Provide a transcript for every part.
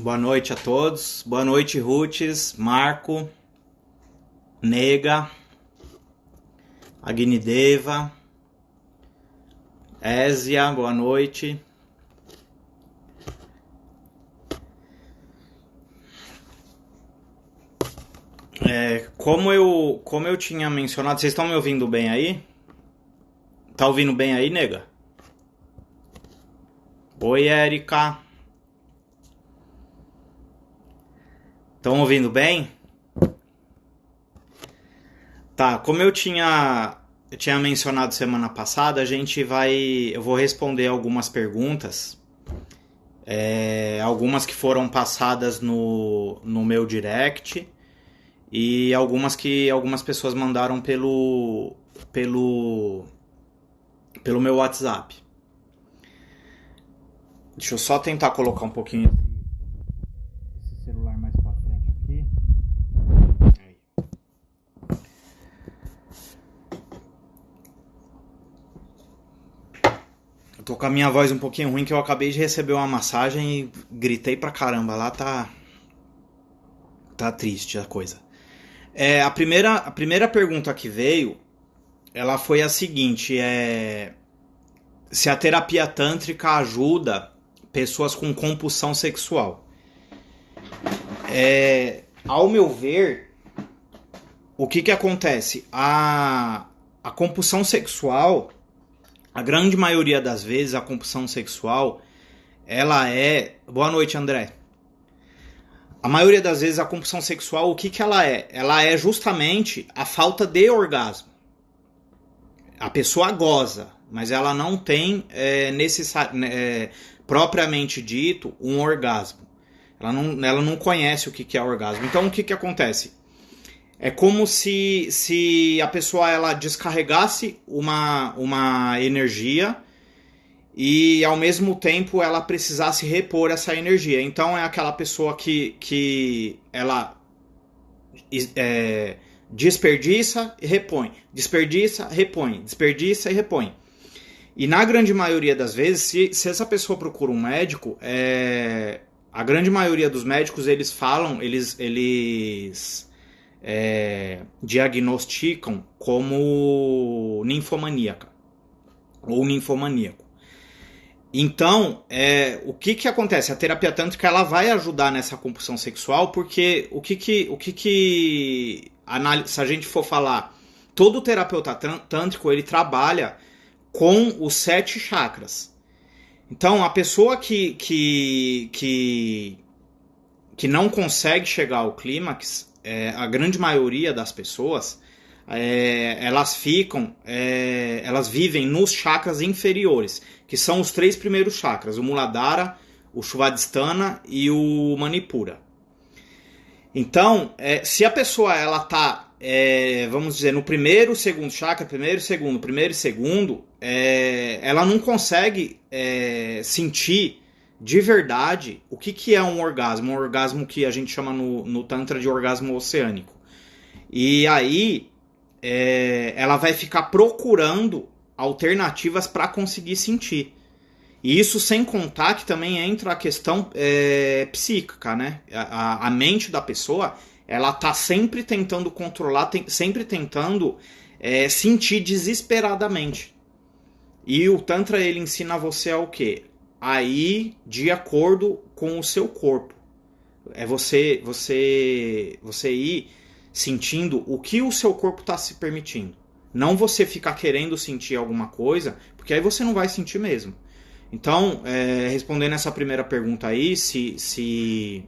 boa noite a todos. Boa noite, Rutes, Marco, Nega, Agnideva, Ésia, boa noite. Como eu tinha mencionado, vocês estão me ouvindo bem aí? Tá ouvindo bem aí, Nega? Oi, Érica. Estão ouvindo bem? Tá, como eu tinha mencionado semana passada, eu vou responder algumas perguntas, algumas que foram passadas no meu direct e algumas que algumas pessoas mandaram pelo meu WhatsApp. Deixa eu só tentar colocar um pouquinho esse celular mais pra frente aqui. Aí. Eu tô com a minha voz um pouquinho ruim, que eu acabei de receber uma massagem e gritei pra caramba. Lá tá triste a coisa. A primeira pergunta que veio, ela foi a seguinte: se a terapia tântrica ajuda pessoas com compulsão sexual. Ao meu ver, o que acontece? A compulsão sexual, a grande maioria das vezes, a compulsão sexual, ela é... Boa noite, André. A maioria das vezes, a compulsão sexual, o que ela é? Ela é justamente a falta de orgasmo. A pessoa goza, mas ela não tem propriamente dito um orgasmo. Ela não conhece o que é orgasmo. Então o que acontece? É como se a pessoa ela descarregasse uma energia e ao mesmo tempo ela precisasse repor essa energia. Então é aquela pessoa que ela desperdiça e repõe, desperdiça, repõe, desperdiça e repõe. E na grande maioria das vezes, se essa pessoa procura um médico, a grande maioria dos médicos eles diagnosticam como ninfomaníaca ou ninfomaníaco. Então, o que acontece? A terapia tântrica ela vai ajudar nessa compulsão sexual, porque se a gente for falar, todo terapeuta tântrico ele trabalha com os 7 chakras. Então, a pessoa que não consegue chegar ao clímax, a grande maioria das pessoas, elas vivem nos chakras inferiores, que são os 3 primeiros chakras, o Muladhara, o Svadhisthana e o Manipura. Então, se a pessoa ela tá, vamos dizer, no primeiro, segundo chakra, primeiro, segundo, ela não consegue sentir de verdade o que é um orgasmo que a gente chama no Tantra de orgasmo oceânico. E aí, ela vai ficar procurando alternativas para conseguir sentir. E isso sem contar que também entra a questão psíquica, né? A mente da pessoa, ela tá sempre tentando controlar, sempre tentando sentir desesperadamente. E o Tantra, ele ensina você o quê? A ir de acordo com o seu corpo. É você ir sentindo o que o seu corpo está se permitindo. Não você ficar querendo sentir alguma coisa, porque aí você não vai sentir mesmo. Então, respondendo essa primeira pergunta aí, se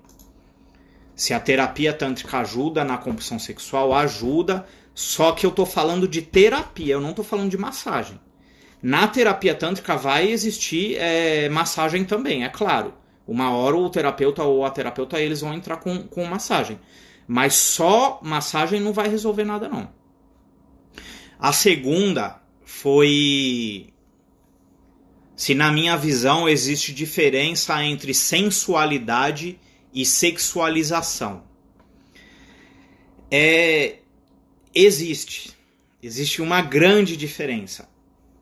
a terapia tântrica ajuda na compulsão sexual, ajuda, só que eu tô falando de terapia, eu não tô falando de massagem. Na terapia tântrica vai existir massagem também, é claro. Uma hora o terapeuta ou a terapeuta eles vão entrar com massagem. Mas só massagem não vai resolver nada, não. A segunda foi se na minha visão existe diferença entre sensualidade e sexualização. Existe uma grande diferença.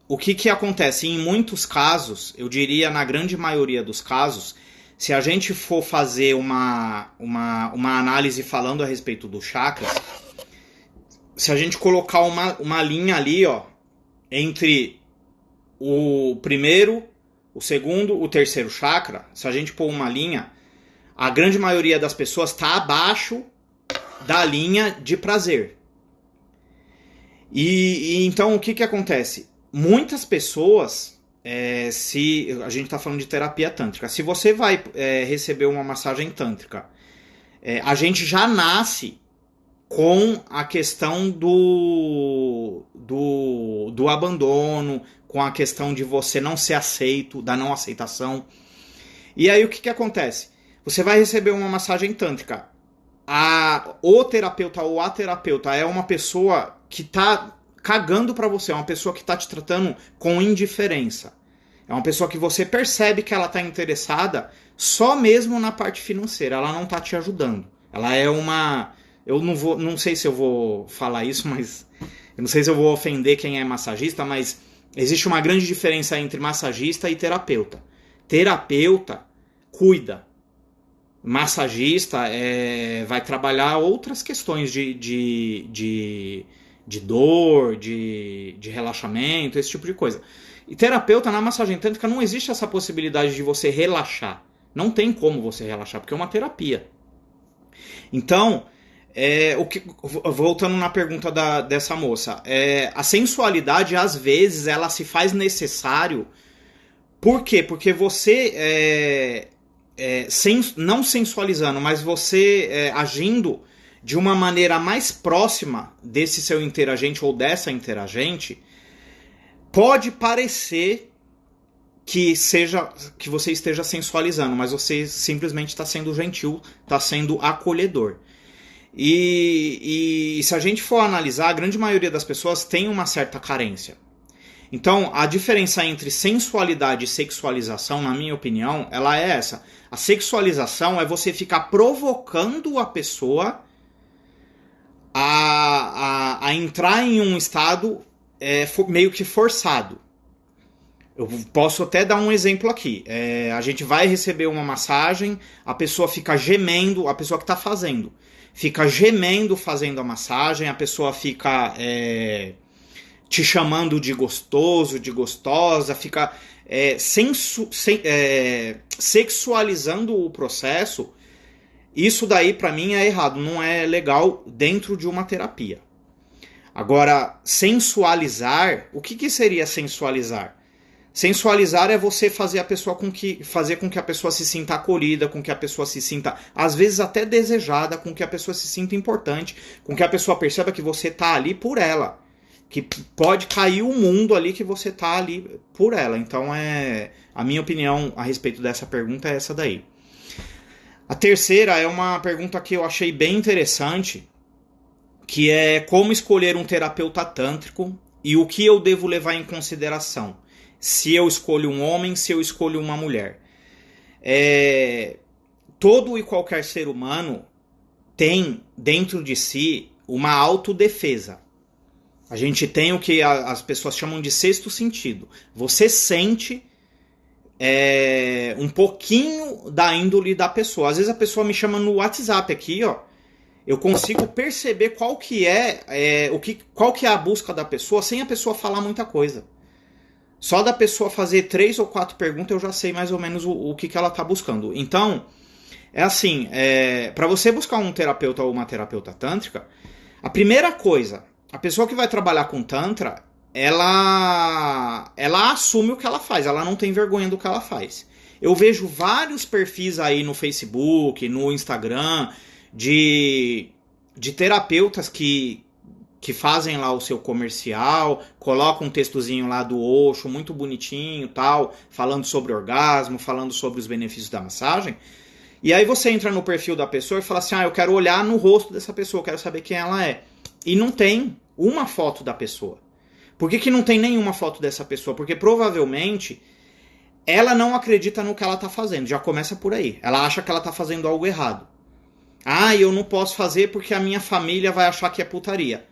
O que acontece? Em muitos casos, eu diria na grande maioria dos casos, se a gente for fazer uma análise falando a respeito dos chakras, se a gente colocar uma linha ali, ó, entre o primeiro, o segundo, o terceiro chakra, se a gente pôr uma linha, a grande maioria das pessoas está abaixo da linha de prazer. E então o que acontece? Muitas pessoas, se a gente está falando de terapia tântrica, se você vai receber uma massagem tântrica, a gente já nasce com a questão do abandono, com a questão de você não ser aceito, da não aceitação. E aí o que acontece? Você vai receber uma massagem tântrica. O terapeuta ou a terapeuta é uma pessoa que está cagando para você, é uma pessoa que está te tratando com indiferença. É uma pessoa que você percebe que ela está interessada só mesmo na parte financeira, ela não está te ajudando. Ela é uma... Eu não sei se eu vou falar isso, mas... Eu não sei se eu vou ofender quem é massagista, mas existe uma grande diferença entre massagista e terapeuta. Terapeuta cuida. Massagista vai trabalhar outras questões de dor, de relaxamento, esse tipo de coisa. E terapeuta, na massagem tântrica, não existe essa possibilidade de você relaxar. Não tem como você relaxar, porque é uma terapia. Então, voltando na pergunta dessa moça, a sensualidade, às vezes, ela se faz necessário. Por quê? Porque você, não sensualizando, mas você agindo de uma maneira mais próxima desse seu interagente ou dessa interagente, pode parecer que você esteja sensualizando, mas você simplesmente está sendo gentil, está sendo acolhedor. E se a gente for analisar, a grande maioria das pessoas tem uma certa carência. Então, a diferença entre sensualidade e sexualização, na minha opinião, ela é essa. A sexualização é você ficar provocando a pessoa a entrar em um estado meio que forçado. Eu posso até dar um exemplo aqui. A gente vai receber uma massagem, a pessoa fica gemendo, a pessoa que está fazendo, fica gemendo fazendo a massagem, a pessoa fica te chamando de gostoso, de gostosa, fica sexualizando o processo. Isso daí, para mim, é errado, não é legal dentro de uma terapia. Agora, sensualizar, o que seria sensualizar? Sensualizar é você fazer fazer com que a pessoa se sinta acolhida, com que a pessoa se sinta, às vezes até desejada, com que a pessoa se sinta importante, com que a pessoa perceba que você está ali por ela, que pode cair o mundo ali, que você está ali por ela. Então, a minha opinião a respeito dessa pergunta é essa daí. A terceira é uma pergunta que eu achei bem interessante, que é como escolher um terapeuta tântrico e o que eu devo levar em consideração. Se eu escolho um homem, se eu escolho uma mulher. Todo e qualquer ser humano tem dentro de si uma autodefesa. A gente tem o que as pessoas chamam de sexto sentido. Você sente um pouquinho da índole da pessoa. Às vezes a pessoa me chama no WhatsApp aqui, ó. Eu consigo perceber qual que é a busca da pessoa sem a pessoa falar muita coisa. Só da pessoa fazer 3 ou 4 perguntas eu já sei mais ou menos o que ela está buscando. Então, para você buscar um terapeuta ou uma terapeuta tântrica, a primeira coisa, a pessoa que vai trabalhar com tantra, ela assume o que ela faz, ela não tem vergonha do que ela faz. Eu vejo vários perfis aí no Facebook, no Instagram, de terapeutas que fazem lá o seu comercial, colocam um textozinho lá do Osho, muito bonitinho, tal, falando sobre orgasmo, falando sobre os benefícios da massagem. E aí você entra no perfil da pessoa e fala assim, eu quero olhar no rosto dessa pessoa, eu quero saber quem ela é. E não tem uma foto da pessoa. Por que não tem nenhuma foto dessa pessoa? Porque provavelmente ela não acredita no que ela está fazendo, já começa por aí. Ela acha que ela está fazendo algo errado. Eu não posso fazer porque a minha família vai achar que é putaria.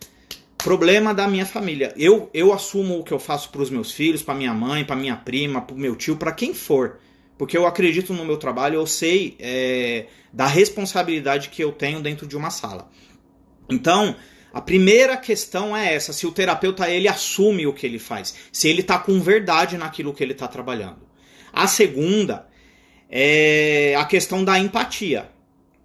Problema da minha família. Eu assumo o que eu faço para os meus filhos, para minha mãe, para minha prima, para o meu tio, para quem for. porque eu acredito no meu trabalho, eu sei da responsabilidade que eu tenho dentro de uma sala. Então, a primeira questão é essa, se o terapeuta ele assume o que ele faz, se ele está com verdade naquilo que ele está trabalhando. A segunda é a questão da empatia.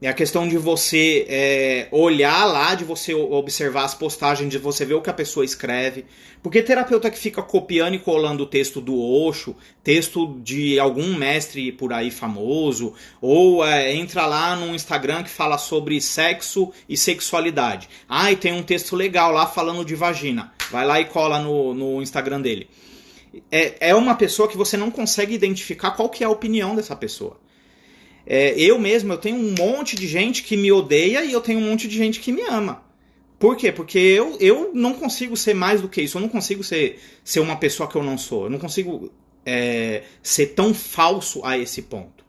É a questão de você olhar lá, de você observar as postagens, de você ver o que a pessoa escreve. Porque terapeuta que fica copiando e colando o texto do Osho, texto de algum mestre por aí famoso, ou entra lá no Instagram que fala sobre sexo e sexualidade. E tem um texto legal lá falando de vagina. Vai lá e cola no Instagram dele. É uma pessoa que você não consegue identificar qual que é a opinião dessa pessoa. Eu mesmo, eu tenho um monte de gente que me odeia e eu tenho um monte de gente que me ama. Por quê? Porque eu não consigo ser mais do que isso. Eu não consigo ser uma pessoa que eu não sou. Eu não consigo ser tão falso a esse ponto.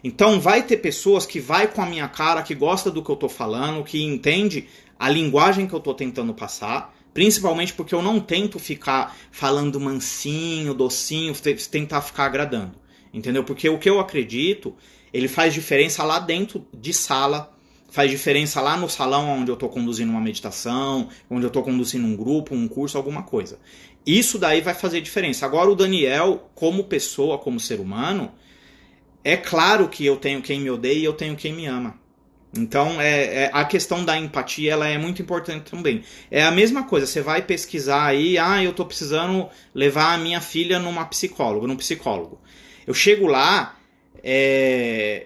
Então vai ter pessoas que vai com a minha cara, que gosta do que eu tô falando, que entende a linguagem que eu tô tentando passar. Principalmente porque eu não tento ficar falando mansinho, docinho, tentar ficar agradando. Entendeu? Porque o que eu acredito, ele faz diferença lá dentro de sala, faz diferença lá no salão onde eu estou conduzindo uma meditação, onde eu estou conduzindo um grupo, um curso, alguma coisa. Isso daí vai fazer diferença. Agora o Daniel, como pessoa, como ser humano, é claro que eu tenho quem me odeia e eu tenho quem me ama. Então a questão da empatia ela é muito importante também. É a mesma coisa, você vai pesquisar aí, eu estou precisando levar a minha filha num psicólogo. Eu chego lá,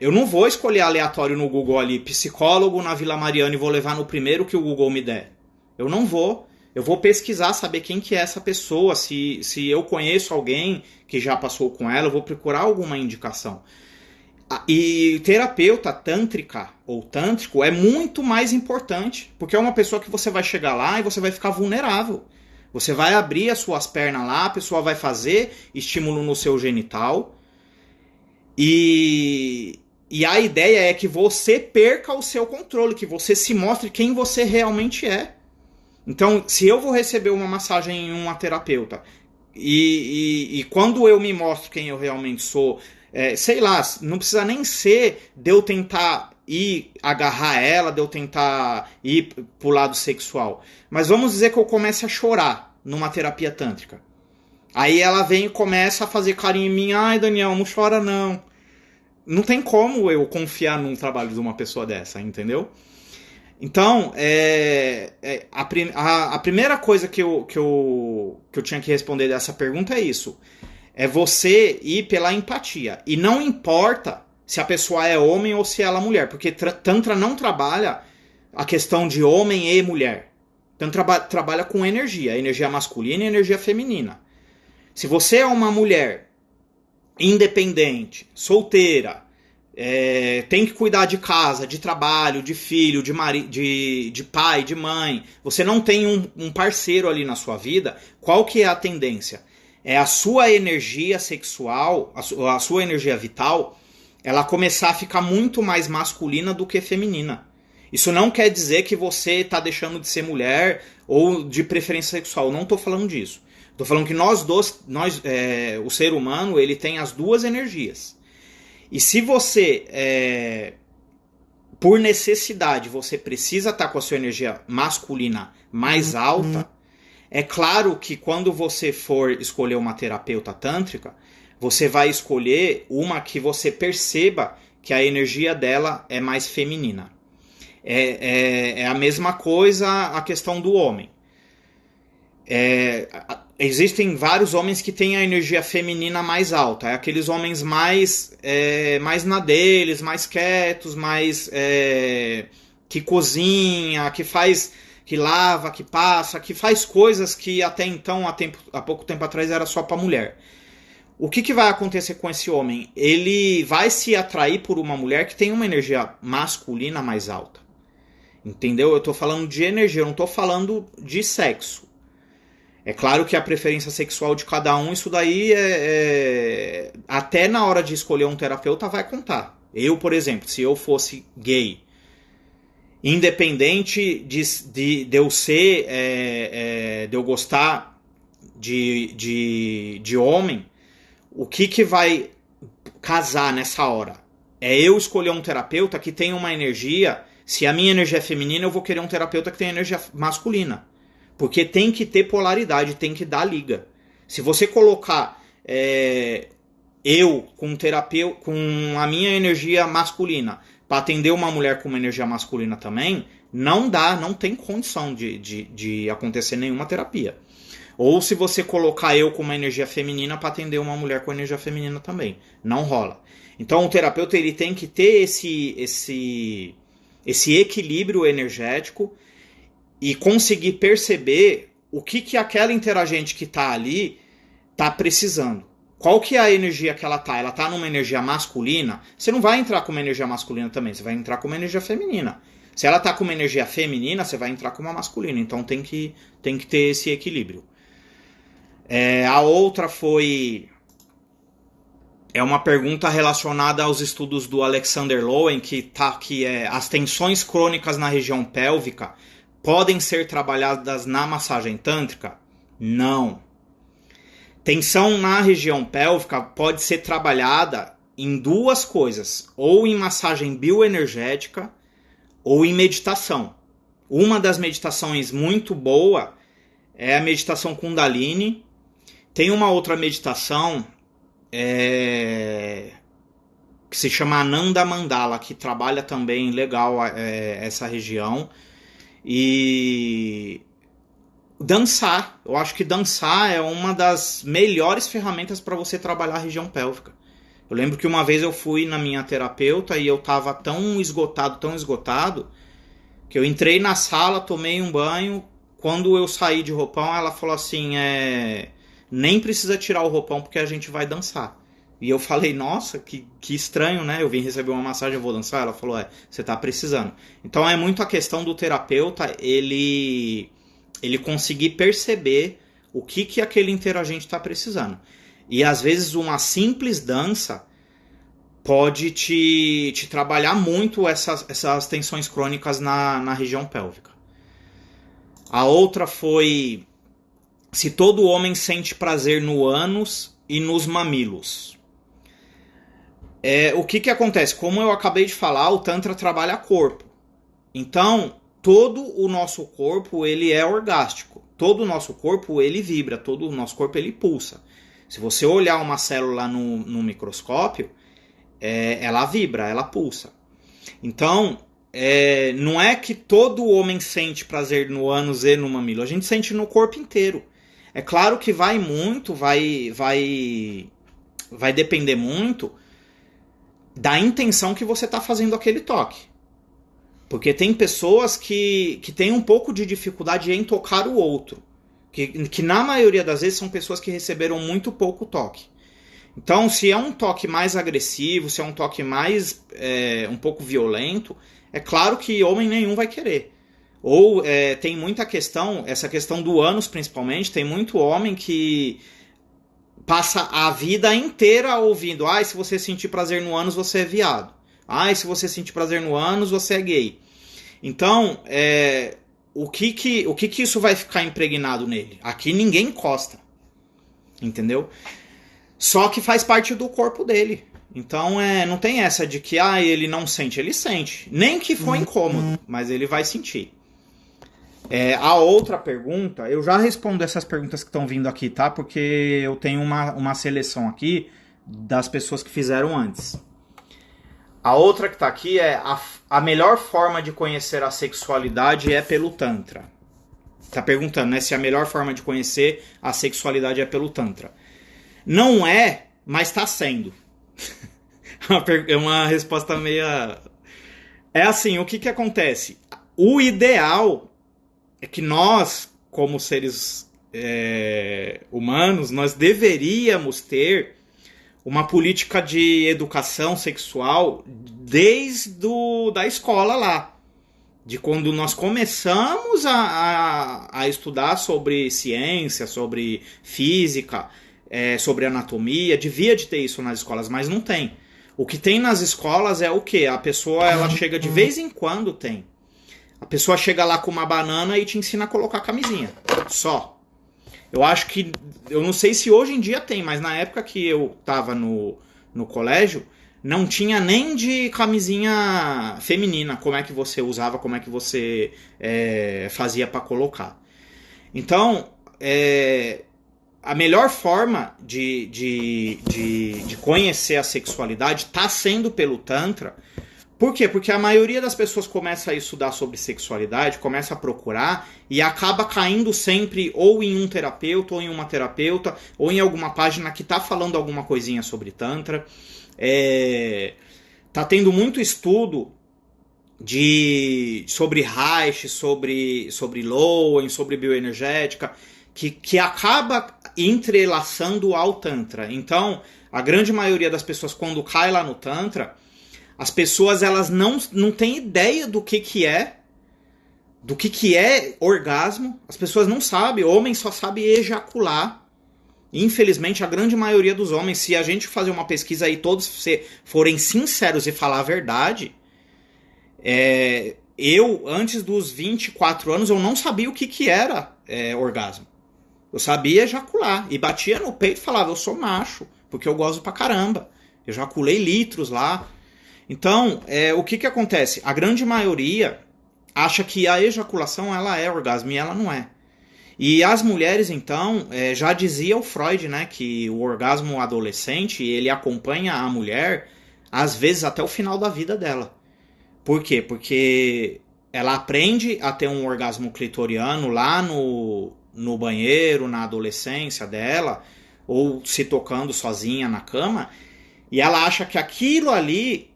eu não vou escolher aleatório no Google ali, psicólogo na Vila Mariana e vou levar no primeiro que o Google me der. Eu não vou. Eu vou pesquisar, saber quem que é essa pessoa, se eu conheço alguém que já passou com ela, eu vou procurar alguma indicação. E terapeuta tântrica ou tântrico é muito mais importante, porque é uma pessoa que você vai chegar lá e você vai ficar vulnerável. Você vai abrir as suas pernas lá, a pessoa vai fazer estímulo no seu genital. E a ideia é que você perca o seu controle, que você se mostre quem você realmente é. Então, se eu vou receber uma massagem em uma terapeuta, e quando eu me mostro quem eu realmente sou, sei lá, não precisa nem ser de eu tentar ir agarrar ela, de eu tentar ir pro lado sexual. Mas vamos dizer que eu comece a chorar numa terapia tântrica. Aí ela vem e começa a fazer carinho em mim. Ai, Daniel, não chora não. Não tem como eu confiar num trabalho de uma pessoa dessa, entendeu? Então, a primeira coisa que eu tinha que responder dessa pergunta é isso. É você ir pela empatia. E não importa se a pessoa é homem ou se ela é mulher. Porque Tantra não trabalha a questão de homem e mulher. Tantra trabalha com energia masculina e energia feminina. Se você é uma mulher independente, solteira, tem que cuidar de casa, de trabalho, de filho, de pai, de mãe, você não tem um parceiro ali na sua vida, qual que é a tendência? É a sua energia sexual, a sua energia vital, ela começar a ficar muito mais masculina do que feminina. Isso não quer dizer que você está deixando de ser mulher ou de preferência sexual, não estou falando disso. Estou falando que o ser humano, ele tem as duas energias. E se você, por necessidade, você precisa estar com a sua energia masculina mais alta, é claro que quando você for escolher uma terapeuta tântrica, você vai escolher uma que você perceba que a energia dela é mais feminina. É a mesma coisa a questão do homem. Existem vários homens que têm a energia feminina mais alta. Aqueles homens mais na deles, mais quietos, mais que cozinha, que lava, que passa, que faz coisas que até então, há pouco tempo atrás, era só para mulher. O que vai acontecer com esse homem? Ele vai se atrair por uma mulher que tem uma energia masculina mais alta. Entendeu? Eu estou falando de energia, eu não estou falando de sexo. É claro que a preferência sexual de cada um, isso daí até na hora de escolher um terapeuta vai contar. Eu, por exemplo, se eu fosse gay, independente de eu ser, de eu gostar de homem, o que vai casar nessa hora. É eu escolher um terapeuta que tenha uma energia. Se a minha energia é feminina, eu vou querer um terapeuta que tenha energia masculina. Porque tem que ter polaridade, tem que dar liga. Se você colocar eu com um terapeuta, com a minha energia masculina, para atender uma mulher com uma energia masculina também, não dá, não tem condição de acontecer nenhuma terapia. Ou se você colocar eu com uma energia feminina para atender uma mulher com energia feminina também. Não rola. Então o terapeuta ele tem que ter esse equilíbrio energético e conseguir perceber o que aquela interagente que está ali está precisando. Qual que é a energia que ela tá? Ela tá numa energia masculina? Você não vai entrar com uma energia masculina também, você vai entrar com uma energia feminina. Se ela tá com uma energia feminina, você vai entrar com uma masculina. Então tem que ter esse equilíbrio. A outra foi... É uma pergunta relacionada aos estudos do Alexander Lowen, que as tensões crônicas na região pélvica podem ser trabalhadas na massagem tântrica? Não. Tensão na região pélvica pode ser trabalhada em duas coisas, ou em massagem bioenergética ou em meditação. Uma das meditações muito boa é a meditação Kundalini. Tem uma outra meditação que se chama Ananda Mandala, que trabalha também legal essa região. E dançar, eu acho que dançar é uma das melhores ferramentas para você trabalhar a região pélvica. Eu lembro que uma vez eu fui na minha terapeuta e eu tava tão esgotado, que eu entrei na sala, tomei um banho, quando eu saí de roupão, ela falou assim, nem precisa tirar o roupão porque a gente vai dançar. E eu falei, nossa, que estranho, né? Eu vim receber uma massagem, eu vou dançar? Ela falou, você tá precisando. Então é muito a questão do terapeuta, ele conseguir perceber o que aquele interagente está precisando. E às vezes uma simples dança pode te trabalhar muito essas tensões crônicas na região pélvica. A outra foi se todo homem sente prazer no ânus e nos mamilos. O que acontece? Como eu acabei de falar, o Tantra trabalha corpo. Então, todo o nosso corpo ele é orgástico. Todo o nosso corpo ele vibra, todo o nosso corpo ele pulsa. Se você olhar uma célula no microscópio, ela vibra, ela pulsa. Então, não é que todo homem sente prazer no ânus e no mamilo. A gente sente no corpo inteiro. É claro que vai depender muito da intenção que você está fazendo aquele toque. Porque tem pessoas que têm um pouco de dificuldade em tocar o outro. Que na maioria das vezes são pessoas que receberam muito pouco toque. Então, se é um toque mais agressivo, se é um toque mais um pouco violento, é claro que homem nenhum vai querer. Ou tem muita questão, essa questão do ânus principalmente, tem muito homem que passa a vida inteira ouvindo: se você sentir prazer no ânus, você é viado. Se você sentir prazer no ânus, você é gay. Então, o que isso vai ficar impregnado nele? Aqui ninguém encosta. Entendeu? Só que faz parte do corpo dele. Então, não tem essa de que ele não sente. Ele sente. Nem que for incômodo, mas ele vai sentir. A outra pergunta, eu já respondo essas perguntas que estão vindo aqui, tá? Porque eu tenho uma seleção aqui das pessoas que fizeram antes. A outra que está aqui é a melhor forma de conhecer a sexualidade é pelo Tantra. Tá perguntando, né, se a melhor forma de conhecer a sexualidade é pelo Tantra. Não é, mas está sendo. É uma resposta meia... É assim, o que acontece? O ideal é que nós, como seres humanos, nós deveríamos ter uma política de educação sexual desde da escola lá. De quando nós começamos a estudar sobre ciência, sobre física, sobre anatomia, devia de ter isso nas escolas, mas não tem. O que tem nas escolas é o quê? A pessoa ela chega de vez em quando tem. A pessoa chega lá com uma banana e te ensina a colocar camisinha. Só. Eu acho que... Eu não sei se hoje em dia tem, mas na época que eu tava no no colégio, não tinha nem de camisinha feminina, como é que você usava, como é que você fazia para colocar. Então, a melhor forma de conhecer a sexualidade está sendo pelo Tantra. Por quê? Porque a maioria das pessoas começa a estudar sobre sexualidade, começa a procurar e acaba caindo sempre ou em um terapeuta, ou em uma terapeuta, ou em alguma página que está falando alguma coisinha sobre Tantra. Tá tendo muito estudo sobre Reich, sobre Lowen, sobre bioenergética, que acaba entrelaçando ao Tantra. Então, a grande maioria das pessoas, quando cai lá no Tantra, as pessoas elas não têm ideia do que é orgasmo. As pessoas não sabem. O homem só sabe ejacular. Infelizmente, a grande maioria dos homens, se a gente fazer uma pesquisa e todos forem sinceros e falar a verdade, eu, antes dos 24 anos, eu não sabia o que era orgasmo. Eu sabia ejacular. E batia no peito e falava, eu sou macho, porque eu gosto pra caramba. Ejaculei litros lá. Então, o que acontece? A grande maioria acha que a ejaculação ela é orgasmo e ela não é. E as mulheres, então, já dizia o Freud, né, que o orgasmo adolescente ele acompanha a mulher, às vezes, até o final da vida dela. Por quê? Porque ela aprende a ter um orgasmo clitoriano lá no banheiro, na adolescência dela, ou se tocando sozinha na cama, e ela acha que aquilo ali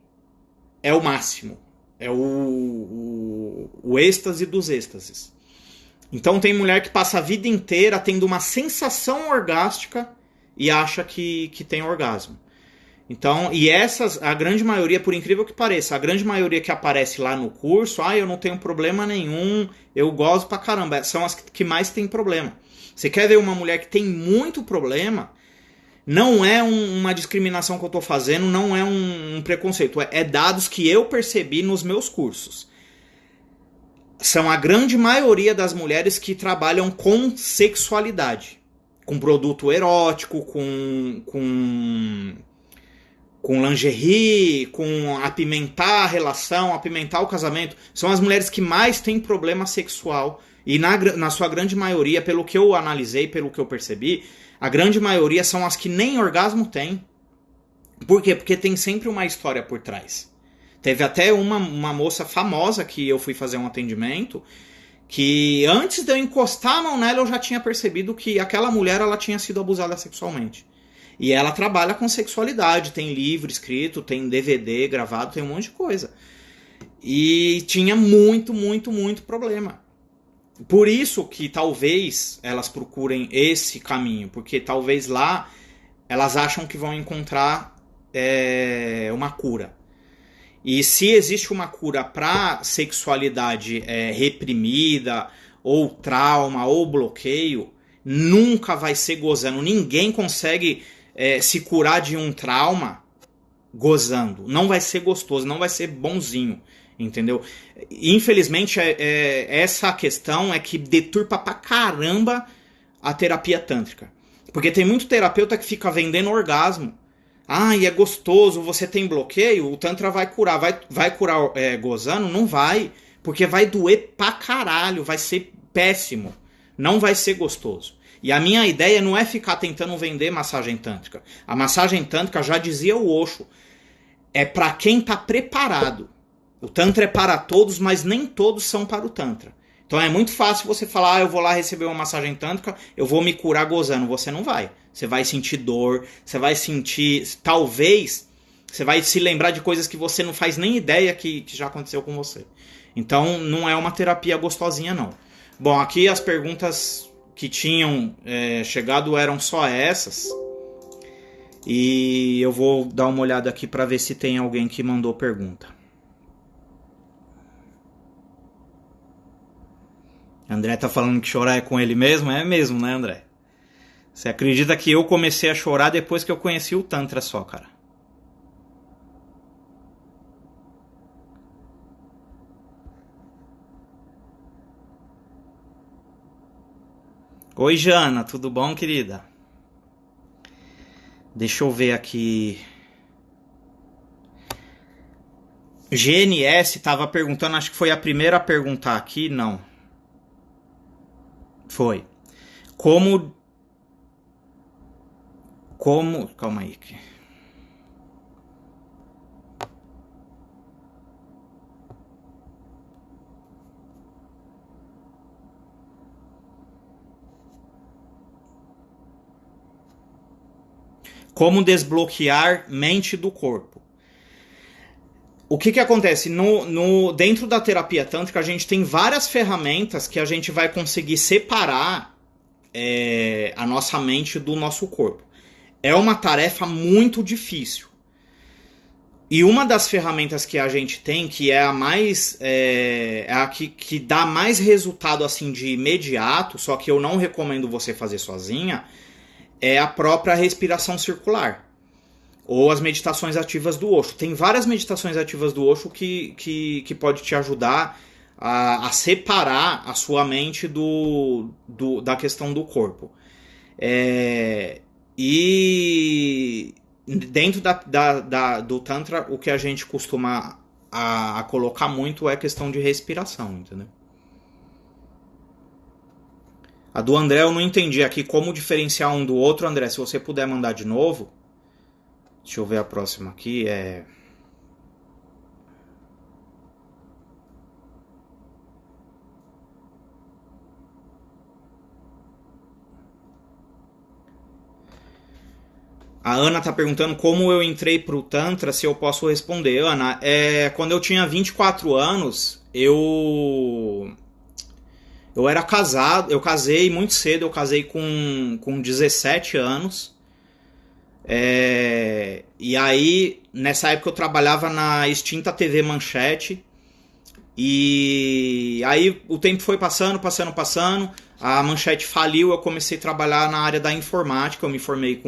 é o máximo. É o êxtase dos êxtases. Então tem mulher que passa a vida inteira tendo uma sensação orgástica e acha que tem orgasmo. Então, e a grande maioria, por incrível que pareça, a grande maioria que aparece lá no curso, eu não tenho problema nenhum, eu gosto pra caramba, são as que mais tem problema. Você quer ver uma mulher que tem muito problema? Não é uma discriminação que eu estou fazendo, não é um preconceito. É dados que eu percebi nos meus cursos. São a grande maioria das mulheres que trabalham com sexualidade. Com produto erótico, com lingerie, com apimentar a relação, apimentar o casamento. São as mulheres que mais têm problema sexual. E na sua grande maioria, pelo que eu analisei, pelo que eu percebi, a grande maioria são as que nem orgasmo têm. Por quê? Porque tem sempre uma história por trás. Teve até uma moça famosa que eu fui fazer um atendimento, que antes de eu encostar a mão nela, eu já tinha percebido que aquela mulher ela tinha sido abusada sexualmente. E ela trabalha com sexualidade, tem livro escrito, tem DVD gravado, tem um monte de coisa. E tinha muito, muito, muito problema. Por isso que talvez elas procurem esse caminho, porque talvez lá elas acham que vão encontrar uma cura. E se existe uma cura para sexualidade reprimida, ou trauma, ou bloqueio, nunca vai ser gozando. Ninguém consegue se curar de um trauma gozando. Não vai ser gostoso, não vai ser bonzinho. Entendeu? Infelizmente, essa questão é que deturpa pra caramba a terapia tântrica. Porque tem muito terapeuta que fica vendendo orgasmo. E é gostoso, você tem bloqueio, o Tantra vai curar. Vai curar gozando? Não vai. Porque vai doer pra caralho, vai ser péssimo. Não vai ser gostoso. E a minha ideia não é ficar tentando vender massagem tântrica. A massagem tântrica, já dizia o Osho, é pra quem tá preparado. O Tantra é para todos, mas nem todos são para o Tantra. Então é muito fácil você falar, eu vou lá receber uma massagem tântrica, eu vou me curar gozando. Você não vai. Você vai sentir dor, você vai sentir... Talvez, você vai se lembrar de coisas que você não faz nem ideia que já aconteceu com você. Então não é uma terapia gostosinha, não. Bom, aqui as perguntas que tinham chegado eram só essas. E eu vou dar uma olhada aqui para ver se tem alguém que mandou pergunta. André tá falando que chorar é com ele mesmo? É mesmo, né, André? Você acredita que eu comecei a chorar depois que eu conheci o Tantra só, cara? Oi, Jana, tudo bom, querida? Deixa eu ver aqui. GNS estava perguntando, acho que foi a primeira a perguntar aqui, não. Foi. Como... Calma aí. Como desbloquear mente do corpo. O que acontece? Dentro da terapia tântrica, a gente tem várias ferramentas que a gente vai conseguir separar a nossa mente do nosso corpo. É uma tarefa muito difícil. E uma das ferramentas que a gente tem, que é a mais a que dá mais resultado assim de imediato, só que eu não recomendo você fazer sozinha, é a própria respiração circular. Ou as meditações ativas do Osho. Tem várias meditações ativas do Osho que pode te ajudar a separar a sua mente da questão do corpo. E dentro do Tantra, o que a gente costuma a colocar muito é a questão de respiração, entendeu? A do André eu não entendi aqui como diferenciar um do outro. André, se você puder mandar de novo. Deixa eu ver a próxima aqui. A Ana tá perguntando como eu entrei pro Tantra, se eu posso responder. Ana, quando eu tinha 24 anos, eu era casado, eu casei muito cedo, eu casei com 17 anos. E aí, nessa época eu trabalhava na extinta TV Manchete. E aí o tempo foi passando. A Manchete faliu, eu comecei a trabalhar na área da informática. Eu me formei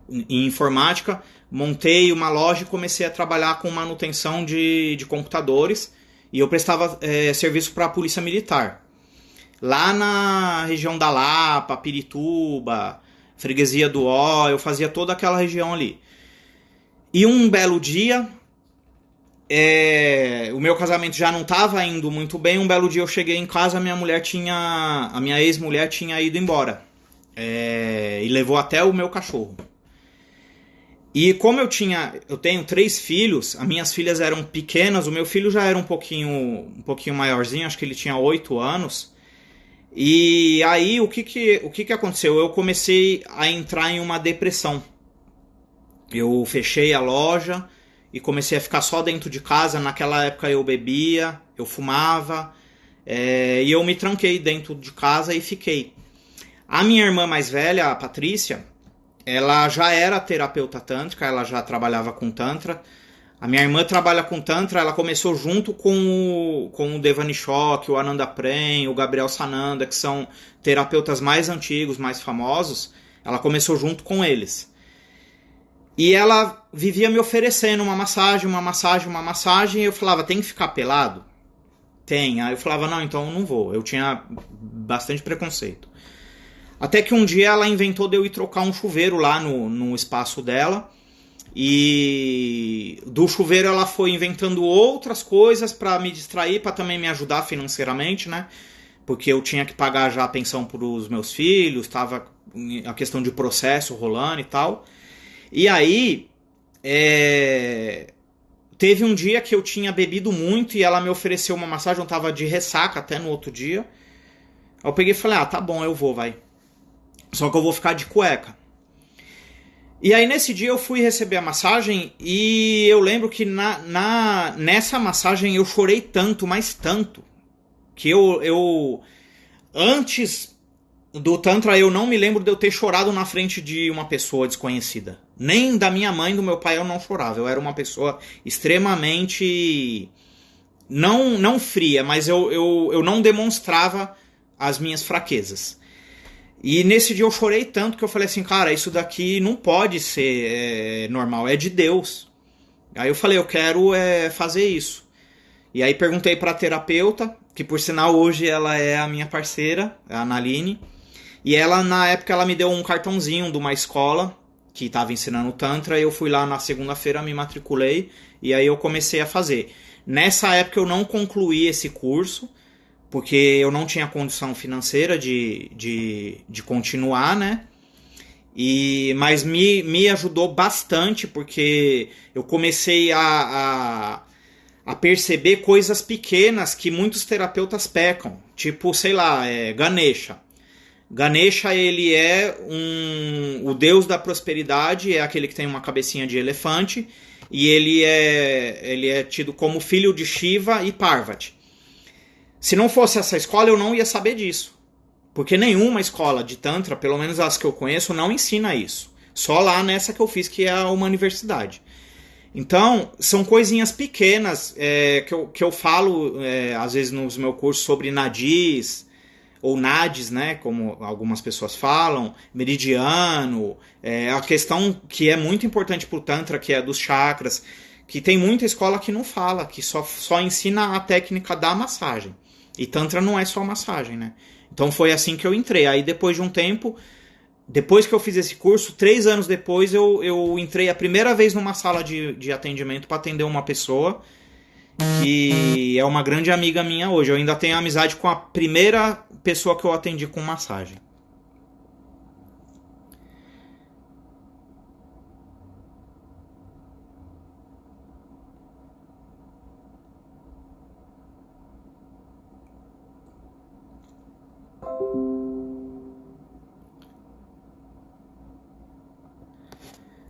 em informática, montei uma loja e comecei a trabalhar com manutenção de computadores. E eu prestava serviço para a Polícia Militar. Lá na região da Lapa, Pirituba, Freguesia do Ó, eu fazia toda aquela região ali. E um belo dia, o meu casamento já não estava indo muito bem. Um belo dia eu cheguei em casa, a minha ex-mulher tinha ido embora. E levou até o meu cachorro. E como eu tenho 3 filhos, as minhas filhas eram pequenas, o meu filho já era um pouquinho maiorzinho, acho que ele tinha 8 anos. E aí o que aconteceu? Eu comecei a entrar em uma depressão. Eu fechei a loja e comecei a ficar só dentro de casa. Naquela época eu bebia, eu fumava, e eu me tranquei dentro de casa e fiquei. A minha irmã mais velha, a Patrícia, ela já era terapeuta tântrica, ela já trabalhava com Tantra. A minha irmã trabalha com Tantra, ela começou junto com o Devani Chok, o Ananda Prem, o Gabriel Sananda, que são terapeutas mais antigos, mais famosos. Ela começou junto com eles. E ela vivia me oferecendo uma massagem, e eu falava, tem que ficar pelado? Tem. Aí eu falava, não, então eu não vou. Eu tinha bastante preconceito. Até que um dia ela inventou de eu ir trocar um chuveiro lá no espaço dela. E do chuveiro ela foi inventando outras coisas para me distrair, para também me ajudar financeiramente, né? Porque eu tinha que pagar já a pensão para os meus filhos, tava a questão de processo rolando e tal. E aí, teve um dia que eu tinha bebido muito e ela me ofereceu uma massagem, eu tava de ressaca até no outro dia. Aí eu peguei e falei, tá bom, eu vou, vai. Só que eu vou ficar de cueca. E aí nesse dia eu fui receber a massagem e eu lembro que nessa massagem eu chorei tanto, mas tanto, que eu antes do Tantra eu não me lembro de eu ter chorado na frente de uma pessoa desconhecida. Nem da minha mãe, do meu pai eu não chorava. Eu era uma pessoa extremamente não fria, mas eu não demonstrava as minhas fraquezas. E nesse dia eu chorei tanto que eu falei assim, cara, isso daqui não pode ser normal, é de Deus. Aí eu falei, eu quero fazer isso. E aí perguntei pra terapeuta, que por sinal hoje ela é a minha parceira, a Analine. E ela, na época, ela me deu um cartãozinho de uma escola que estava ensinando Tantra, eu fui lá na segunda-feira, me matriculei e aí eu comecei a fazer. Nessa época eu não concluí esse curso, porque eu não tinha condição financeira de continuar, né? Mas me ajudou bastante, porque eu comecei a perceber coisas pequenas que muitos terapeutas pecam. Tipo, sei lá, Ganesha. Ganesha, ele é o deus da prosperidade, é aquele que tem uma cabecinha de elefante, e ele é tido como filho de Shiva e Parvati. Se não fosse essa escola, eu não ia saber disso. Porque nenhuma escola de Tantra, pelo menos as que eu conheço, não ensina isso. Só lá nessa que eu fiz, que é uma universidade. Então, são coisinhas pequenas que eu falo, às vezes, nos meus cursos sobre nadis, ou nadis, né, como algumas pessoas falam, meridiano, a questão que é muito importante para o Tantra, que é dos chakras, que tem muita escola que não fala, que só ensina a técnica da massagem. E Tantra não é só massagem, né? Então foi assim que eu entrei. Aí depois de um tempo, depois que eu fiz esse curso, 3 anos depois, eu entrei a primeira vez numa sala de atendimento para atender uma pessoa que é uma grande amiga minha hoje. Eu ainda tenho amizade com a primeira pessoa que eu atendi com massagem.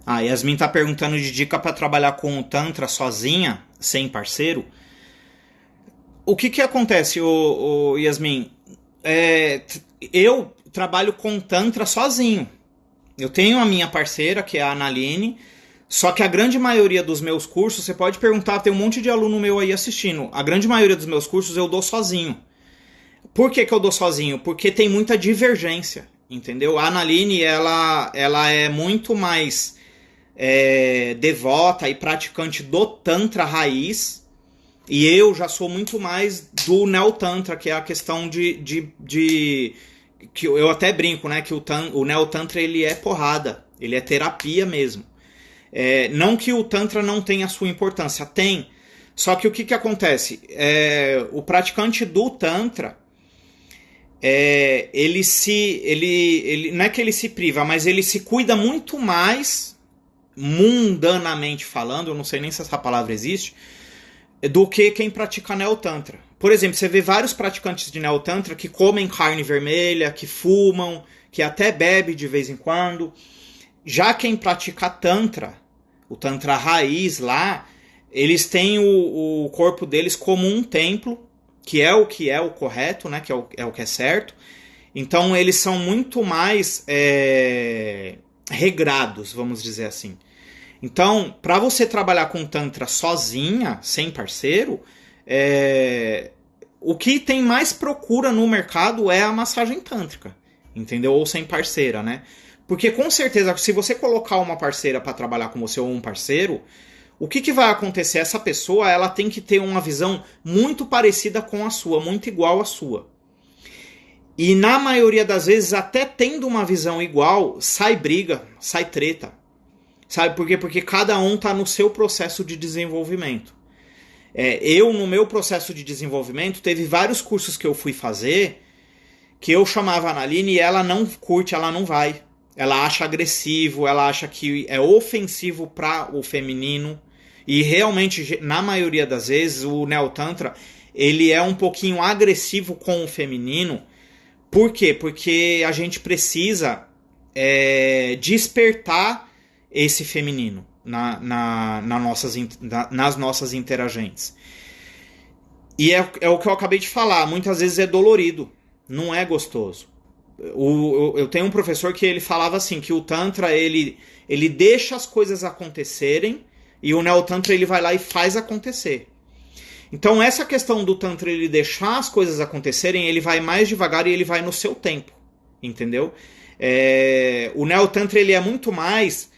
A Yasmin tá perguntando de dica para trabalhar com o Tantra sozinha, sem parceiro. O que acontece, Yasmin? Eu trabalho com Tantra sozinho. Eu tenho a minha parceira, que é a Analine, só que a grande maioria dos meus cursos, você pode perguntar, tem um monte de aluno meu aí assistindo, a grande maioria dos meus cursos eu dou sozinho. Por que eu dou sozinho? Porque tem muita divergência, entendeu? A Analine, ela é muito mais devota e praticante do Tantra raiz, e eu já sou muito mais do Neo-Tantra, que é a questão que eu até brinco, né, que o Neo-Tantra ele é porrada, ele é terapia mesmo. Não que o Tantra não tenha a sua importância, tem, só que o que acontece? O praticante do Tantra, ele não é que ele se priva, mas ele se cuida muito mais, mundanamente falando, eu não sei nem se essa palavra existe, do que quem pratica Neo-Tantra. Por exemplo, você vê vários praticantes de Neo-Tantra que comem carne vermelha, que fumam, que até bebe de vez em quando. Já quem pratica Tantra, o Tantra raiz lá, eles têm o corpo deles como um templo, que é o correto, né? Que é o que é certo. Então eles são muito mais regrados, vamos dizer assim. Então, para você trabalhar com Tantra sozinha, sem parceiro, o que tem mais procura no mercado é a massagem tântrica, entendeu? Ou sem parceira, né? Porque com certeza, se você colocar uma parceira para trabalhar com você ou um parceiro, o que vai acontecer? Essa pessoa ela tem que ter uma visão muito parecida com a sua, muito igual à sua. E na maioria das vezes, até tendo uma visão igual, sai briga, sai treta. Sabe por quê? Porque cada um está no seu processo de desenvolvimento. Eu, no meu processo de desenvolvimento, teve vários cursos que eu fui fazer que eu chamava a Analine e ela não curte, ela não vai. Ela acha agressivo, ela acha que é ofensivo para o feminino. E realmente, na maioria das vezes, o Neo-Tantra ele é um pouquinho agressivo com o feminino. Por quê? Porque a gente precisa despertar esse feminino nas nossas interagentes. E é o que eu acabei de falar, muitas vezes é dolorido, não é gostoso. Eu tenho um professor que ele falava assim, que o Tantra ele deixa as coisas acontecerem e o Neo-Tantra ele vai lá e faz acontecer. Então essa questão do Tantra ele deixar as coisas acontecerem, ele vai mais devagar e ele vai no seu tempo, entendeu? O Neo-Tantra ele é muito mais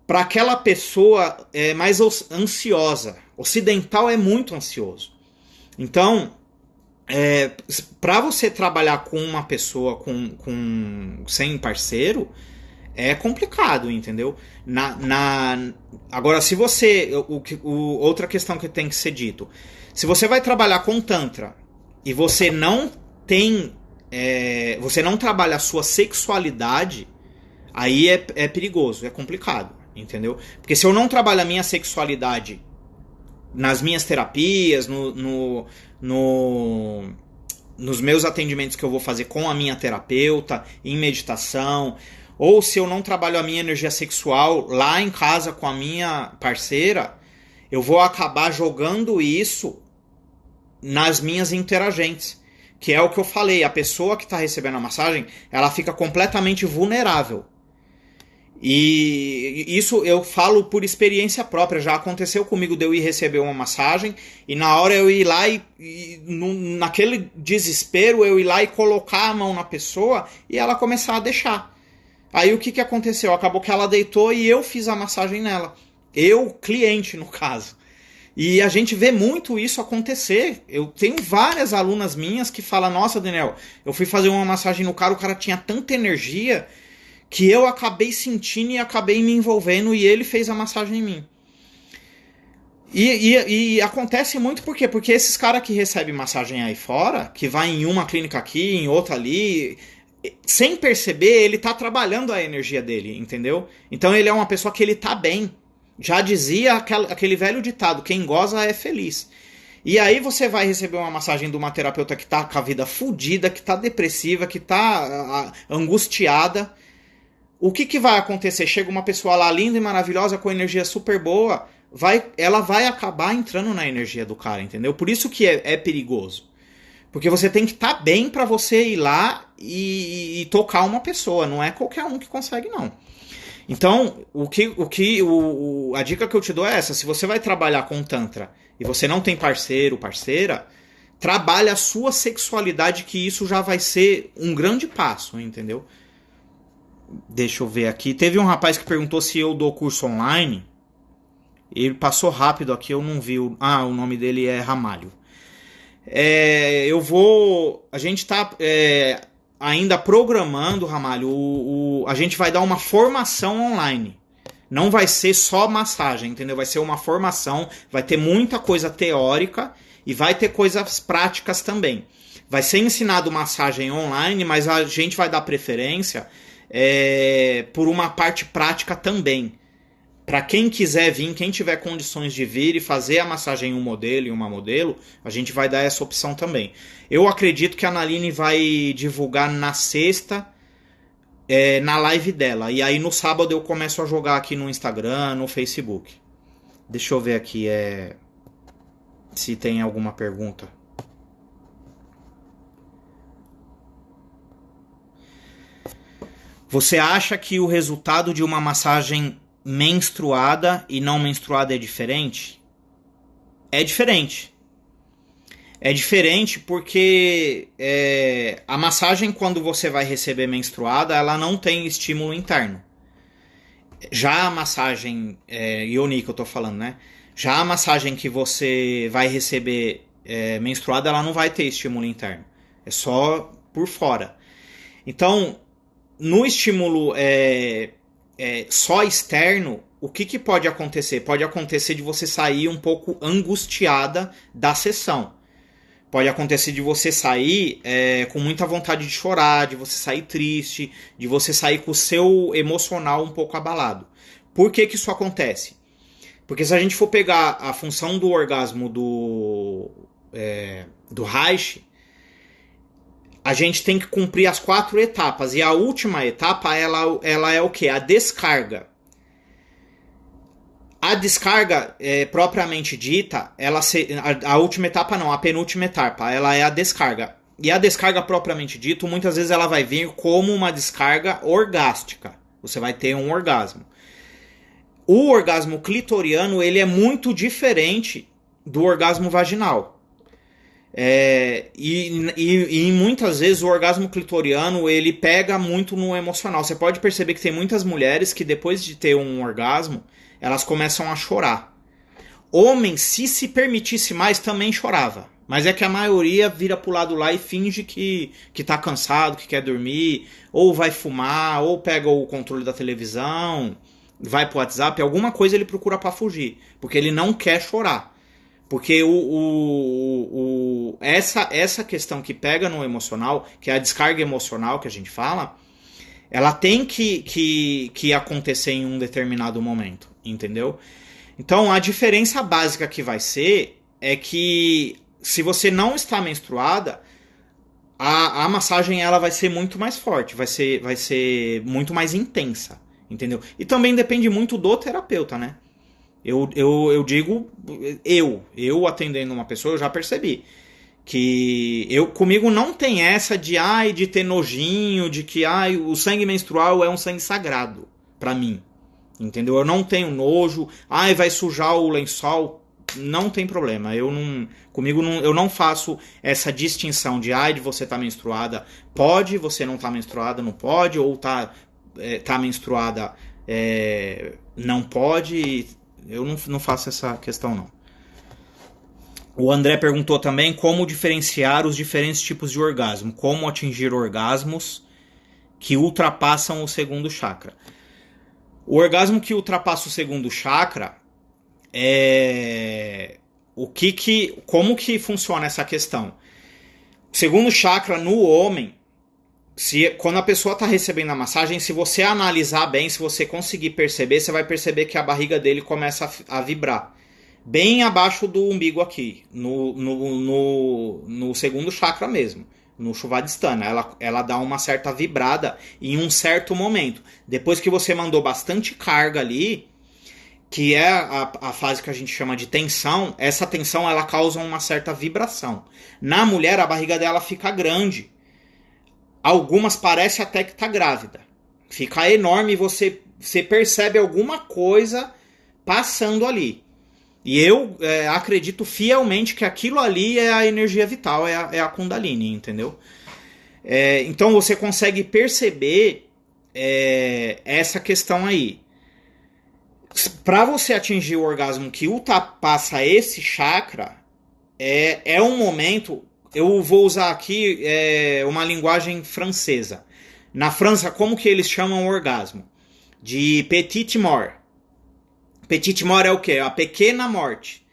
para aquela pessoa mais ansiosa. Ocidental é muito ansioso. Então, para você trabalhar com uma pessoa sem parceiro, é complicado, entendeu? Agora, se você... outra questão que tem que ser dito. Se você vai trabalhar com Tantra e você não tem... você não trabalha a sua sexualidade, aí é perigoso, é complicado, entendeu? Porque se eu não trabalho a minha sexualidade nas minhas terapias, nos meus atendimentos que eu vou fazer com a minha terapeuta, em meditação, ou se eu não trabalho a minha energia sexual lá em casa com a minha parceira, eu vou acabar jogando isso nas minhas interagentes. Que é o que eu falei, a pessoa que está recebendo a massagem, ela fica completamente vulnerável. E isso eu falo por experiência própria. Já aconteceu comigo de eu ir receber uma massagem e na hora eu ir lá naquele desespero eu ir lá e colocar a mão na pessoa e ela começar a deixar. Aí o que aconteceu? Acabou que ela deitou e eu fiz a massagem nela. Eu, cliente no caso. E a gente vê muito isso acontecer. Eu tenho várias alunas minhas que falam: nossa, Daniel, eu fui fazer uma massagem no cara, o cara tinha tanta energia que eu acabei sentindo e acabei me envolvendo e ele fez a massagem em mim. E acontece muito por quê? Porque esses caras que recebem massagem aí fora, que vai em uma clínica aqui, em outra ali, sem perceber, ele tá trabalhando a energia dele, entendeu? Então ele é uma pessoa que ele tá bem. Já dizia aquele velho ditado: quem goza é feliz. E aí você vai receber uma massagem de uma terapeuta que tá com a vida fodida, que tá depressiva, que tá angustiada. O que vai acontecer? Chega uma pessoa lá linda e maravilhosa, com energia super boa, ela vai acabar entrando na energia do cara, entendeu? Por isso que é perigoso. Porque você tem que estar bem para você ir lá e tocar uma pessoa. Não é qualquer um que consegue, não. Então, a dica que eu te dou é essa. Se você vai trabalhar com Tantra e você não tem parceiro, parceira, trabalhe a sua sexualidade, que isso já vai ser um grande passo, entendeu? Deixa eu ver aqui. Teve um rapaz que perguntou se eu dou curso online. Ele passou rápido aqui, eu não vi. O nome dele é Ramalho. A gente tá ainda programando, Ramalho. A gente vai dar uma formação online. Não vai ser só massagem, entendeu? Vai ser uma formação. Vai ter muita coisa teórica e vai ter coisas práticas também. Vai ser ensinado massagem online, mas a gente vai dar preferência por uma parte prática também. Para quem quiser vir, quem tiver condições de vir e fazer a massagem em um modelo e uma modelo, a gente vai dar essa opção também. Eu acredito que a Naline vai divulgar na sexta, na live dela. E aí no sábado eu começo a jogar aqui no Instagram, no Facebook. Deixa eu ver aqui se tem alguma pergunta. Você acha que o resultado de uma massagem menstruada e não menstruada é diferente? É diferente. É diferente porque a massagem, quando você vai receber menstruada, ela não tem estímulo interno. Já a massagem Yoni que eu tô falando, né? Já a massagem que você vai receber menstruada, ela não vai ter estímulo interno. É só por fora. Então, no estímulo só externo, o que pode acontecer? Pode acontecer de você sair um pouco angustiada da sessão. Pode acontecer de você sair com muita vontade de chorar, de você sair triste, de você sair com o seu emocional um pouco abalado. Por que isso acontece? Porque se a gente for pegar a função do orgasmo do Reich, a gente tem que cumprir as 4 etapas. E a última etapa, ela é o quê? A descarga. A descarga, propriamente dita, a última etapa não, a penúltima etapa, ela é a descarga. E a descarga propriamente dita, muitas vezes ela vai vir como uma descarga orgástica. Você vai ter um orgasmo. O orgasmo clitoriano, ele é muito diferente do orgasmo vaginal. E muitas vezes o orgasmo clitoriano ele pega muito no emocional. Você pode perceber que tem muitas mulheres que depois de ter um orgasmo elas começam a chorar. Homem, se permitisse mais, também chorava. Mas é que a maioria vira pro lado lá e finge que tá cansado, que quer dormir, ou vai fumar, ou pega o controle da televisão, vai pro WhatsApp, alguma coisa ele procura pra fugir. Porque ele não quer chorar. Porque essa questão que pega no emocional, que é a descarga emocional que a gente fala, ela tem que acontecer em um determinado momento, entendeu? Então a diferença básica que vai ser é que se você não está menstruada, a massagem ela vai ser muito mais forte, vai ser muito mais intensa, entendeu? E também depende muito do terapeuta, né? Eu digo, eu atendendo uma pessoa, eu já percebi que comigo não tem essa de ter nojinho, de que o sangue menstrual é um sangue sagrado pra mim, entendeu? Eu não tenho nojo, vai sujar o lençol, não tem problema. Eu não faço essa distinção de você tá menstruada, pode, você não tá menstruada, não pode, ou tá menstruada, não pode. Eu não faço essa questão, não. O André perguntou também como diferenciar os diferentes tipos de orgasmo, como atingir orgasmos que ultrapassam o segundo chakra. O orgasmo que ultrapassa o segundo chakra como que funciona essa questão? O segundo chakra no homem, quando a pessoa está recebendo a massagem, se você analisar bem, se você conseguir perceber, você vai perceber que a barriga dele começa a vibrar. Bem abaixo do umbigo aqui, no segundo chakra mesmo, no Shuvadhisthana. Ela dá uma certa vibrada em um certo momento. Depois que você mandou bastante carga ali, que é a fase que a gente chama de tensão, essa tensão ela causa uma certa vibração. Na mulher, a barriga dela fica grande. Algumas parece até que tá grávida. Fica enorme e você percebe alguma coisa passando ali. E eu acredito fielmente que aquilo ali é a energia vital, é a Kundalini, entendeu? Então você consegue perceber essa questão aí. Para você atingir o orgasmo que ultrapassa esse chakra, é um momento. Eu vou usar aqui uma linguagem francesa. Na França, como que eles chamam o orgasmo? De petite mort. Petite mort é o quê? A pequena morte.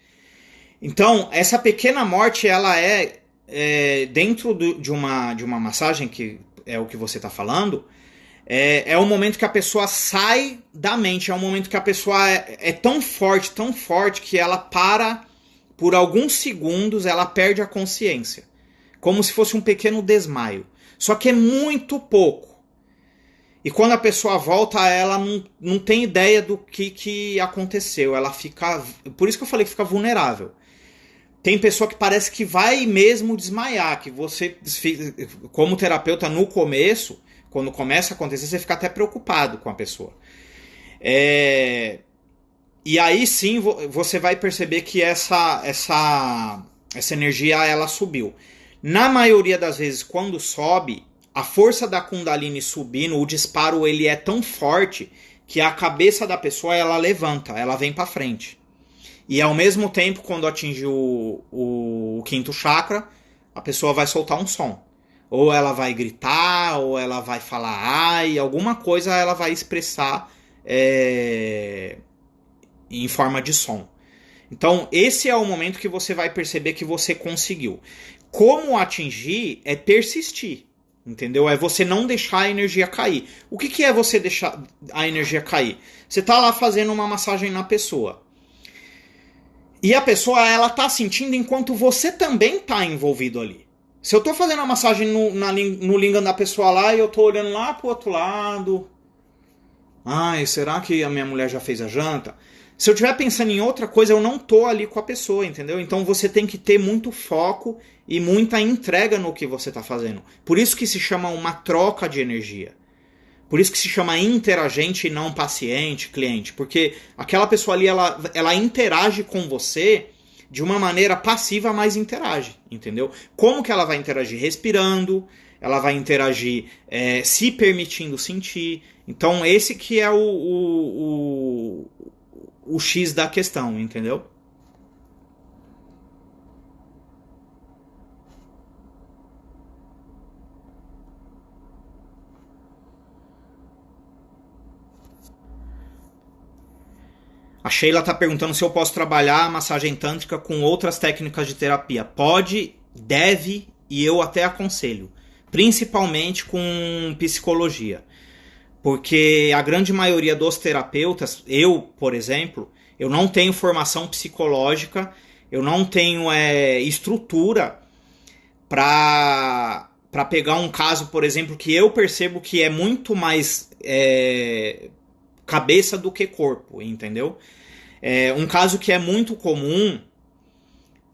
Então, essa pequena morte, ela dentro de uma massagem, que é o que você está falando, é o momento que a pessoa sai da mente, é um momento que a pessoa é tão forte, que ela para, por alguns segundos, ela perde a consciência. Como se fosse um pequeno desmaio. Só que é muito pouco. E quando a pessoa volta, ela não tem ideia do que aconteceu. Ela fica... Por isso que eu falei que fica vulnerável. Tem pessoa que parece que vai mesmo desmaiar. Que você, como terapeuta, no começo, quando começa a acontecer, você fica até preocupado com a pessoa. E aí sim você vai perceber que essa energia ela subiu. Na maioria das vezes, quando sobe, a força da Kundalini subindo, o disparo ele é tão forte que a cabeça da pessoa ela levanta, ela vem para frente. E ao mesmo tempo, quando atinge o quinto chakra, a pessoa vai soltar um som. Ou ela vai gritar, ou ela vai falar ai, alguma coisa ela vai expressar em forma de som. Então, esse é o momento que você vai perceber que você conseguiu. Como atingir é persistir, entendeu? É você não deixar a energia cair. O que é você deixar a energia cair? Você tá lá fazendo uma massagem na pessoa. E a pessoa, ela tá sentindo enquanto você também tá envolvido ali. Se eu tô fazendo a massagem no lingam da pessoa lá e eu tô olhando lá pro outro lado... Ai, será que a minha mulher já fez a janta? Se eu estiver pensando em outra coisa, eu não tô ali com a pessoa, entendeu? Então você tem que ter muito foco e muita entrega no que você está fazendo. Por isso que se chama uma troca de energia. Por isso que se chama interagente e não paciente, cliente. Porque aquela pessoa ali, ela interage com você de uma maneira passiva, mas interage, entendeu? Como que ela vai interagir? Respirando, ela vai interagir se permitindo sentir. Então esse que é o X da questão, entendeu? A Sheila está perguntando se eu posso trabalhar a massagem tântrica com outras técnicas de terapia. Pode, deve e eu até aconselho. Principalmente com psicologia. Porque a grande maioria dos terapeutas, eu, por exemplo, eu não tenho formação psicológica, eu não tenho estrutura para pegar um caso, por exemplo, que eu percebo que é muito mais cabeça do que corpo, entendeu? Um caso que é muito comum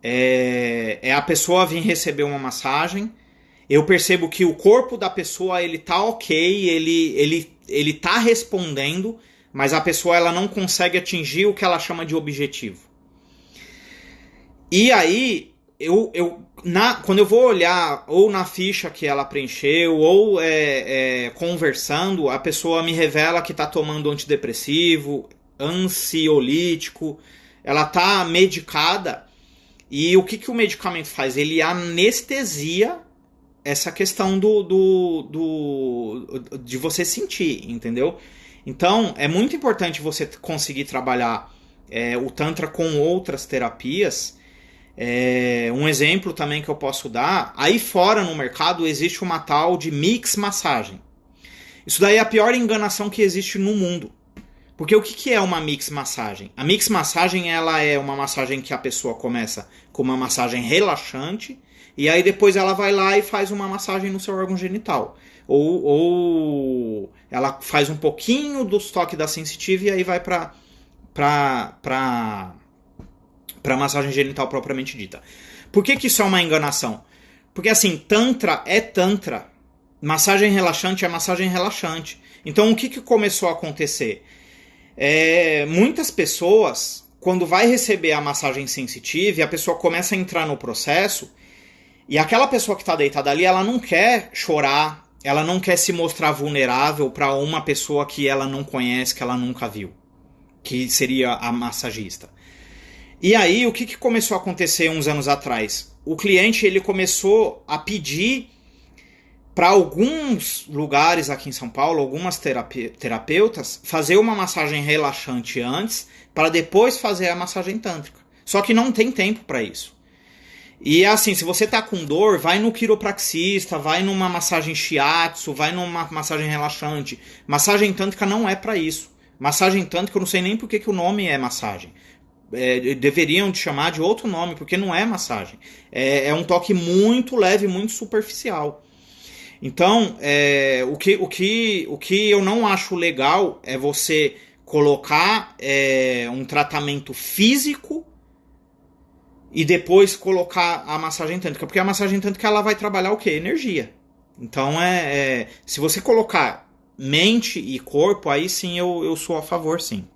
é a pessoa vir receber uma massagem. Eu percebo que o corpo da pessoa ele tá ok, ele tá respondendo, mas a pessoa ela não consegue atingir o que ela chama de objetivo. E aí, quando eu vou olhar ou na ficha que ela preencheu, ou conversando, a pessoa me revela que tá tomando antidepressivo, ansiolítico, ela tá medicada, e o que o medicamento faz? Ele anestesia essa questão de você sentir, entendeu? Então, é muito importante você conseguir trabalhar o Tantra com outras terapias. Um exemplo também que eu posso dar, aí fora no mercado existe uma tal de mix massagem. Isso daí é a pior enganação que existe no mundo. Porque o que é uma mix massagem? A mix massagem ela é uma massagem que a pessoa começa com uma massagem relaxante, e aí depois ela vai lá e faz uma massagem no seu órgão genital. Ou ela faz um pouquinho do toque da sensitiva e aí vai para massagem genital propriamente dita. Por que isso é uma enganação? Porque assim, Tantra é Tantra. Massagem relaxante é massagem relaxante. Então o que começou a acontecer? Muitas pessoas, quando vai receber a massagem sensitiva, a pessoa começa a entrar no processo, e aquela pessoa que está deitada ali, ela não quer chorar, ela não quer se mostrar vulnerável para uma pessoa que ela não conhece, que ela nunca viu, que seria a massagista. E aí, o que começou a acontecer uns anos atrás? O cliente ele começou a pedir para alguns lugares aqui em São Paulo, algumas terapeutas, fazer uma massagem relaxante antes, para depois fazer a massagem tântrica. Só que não tem tempo para isso. E assim, se você tá com dor, vai no quiropraxista, vai numa massagem shiatsu, vai numa massagem relaxante. Massagem tântrica não é para isso. Massagem tântrica, eu não sei nem por que o nome é massagem. Deveriam te chamar de outro nome, porque não é massagem. É um toque muito leve, muito superficial. Então, o que eu não acho legal é você colocar um tratamento físico e depois colocar a massagem tântrica. Porque a massagem tântrica ela vai trabalhar o quê? Energia. Então, se você colocar mente e corpo, aí sim eu sou a favor, sim.